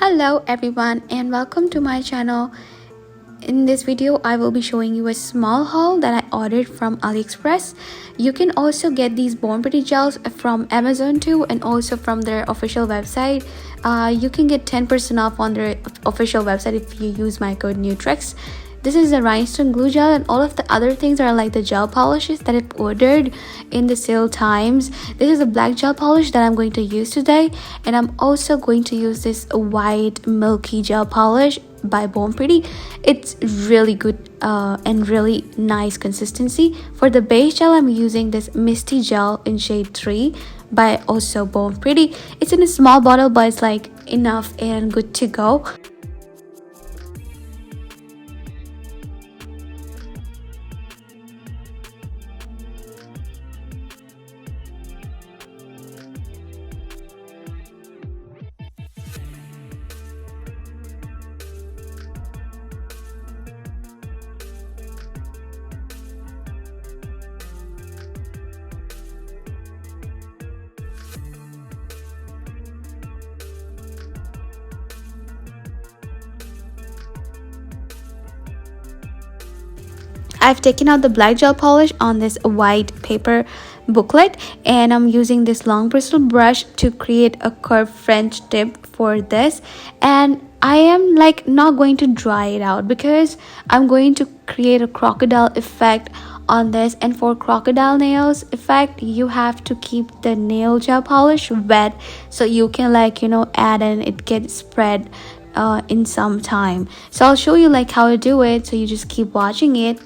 Hello everyone and welcome to my channel. In this video I will be showing you a small haul that I ordered from AliExpress. You can also get these Born Pretty gels from Amazon too, and also from their official website. You can get 10% off on their official website if you use my code NEWTRICS. This is a rhinestone glue gel, and all of the other things are like the gel polishes that I've ordered in the sale times. This is a black gel polish that I'm going to use today, and I'm also going to use this white milky gel polish by Born Pretty. It's really good and really nice consistency. For the base gel, I'm using this Misty gel in shade 3 by also Born Pretty. It's in a small bottle, but it's like enough and good to go. I've taken out the black gel polish on this white paper booklet, and I'm using this long bristle brush to create a curved French tip for this. And I am like not going to dry it out because I'm going to create a crocodile effect on this. And for crocodile nails effect, you have to keep the nail gel polish wet so you can add and it gets spread in some time. So I'll show you like how to do it, so you just keep watching it.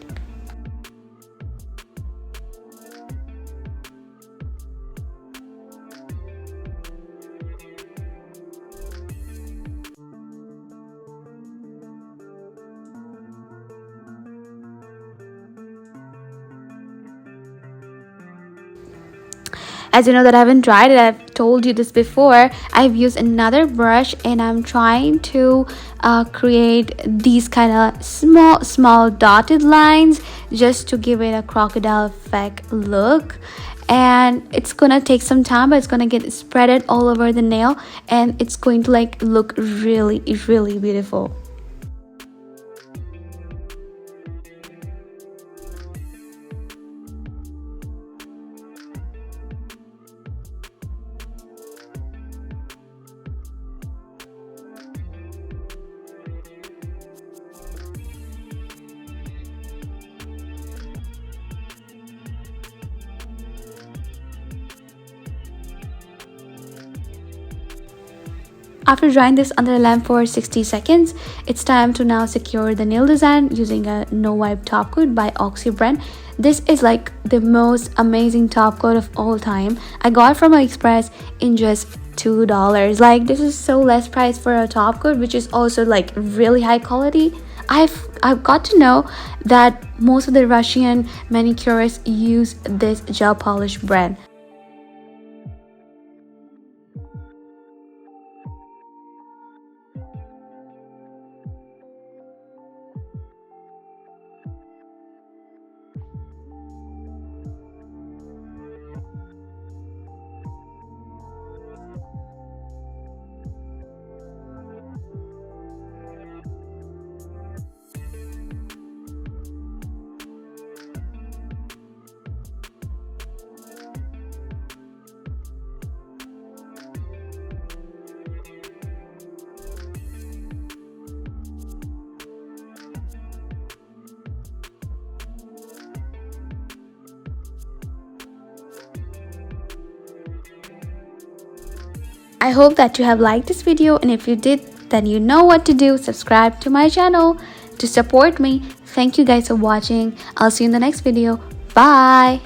As you know that I haven't tried it, I've told you this before. I've used another brush and I'm trying to create these kind of small dotted lines just to give it a crocodile effect look. And it's gonna take some time, but it's gonna get spreaded all over the nail, and it's going to like look really beautiful. After drying this under the lamp for 60 seconds, it's time to now secure the nail design using a no wipe top coat by Oxy brand. This is like the most amazing top coat of all time. I got from AliExpress in just $2. Like, this is so less price for a top coat, which is also like really high quality. I've got to know that most of the Russian manicurists use this gel polish brand. I hope that you have liked this video, and if you did, then you know what to do. Subscribe to my channel to support me. Thank you guys for watching. I'll see you in the next video. Bye.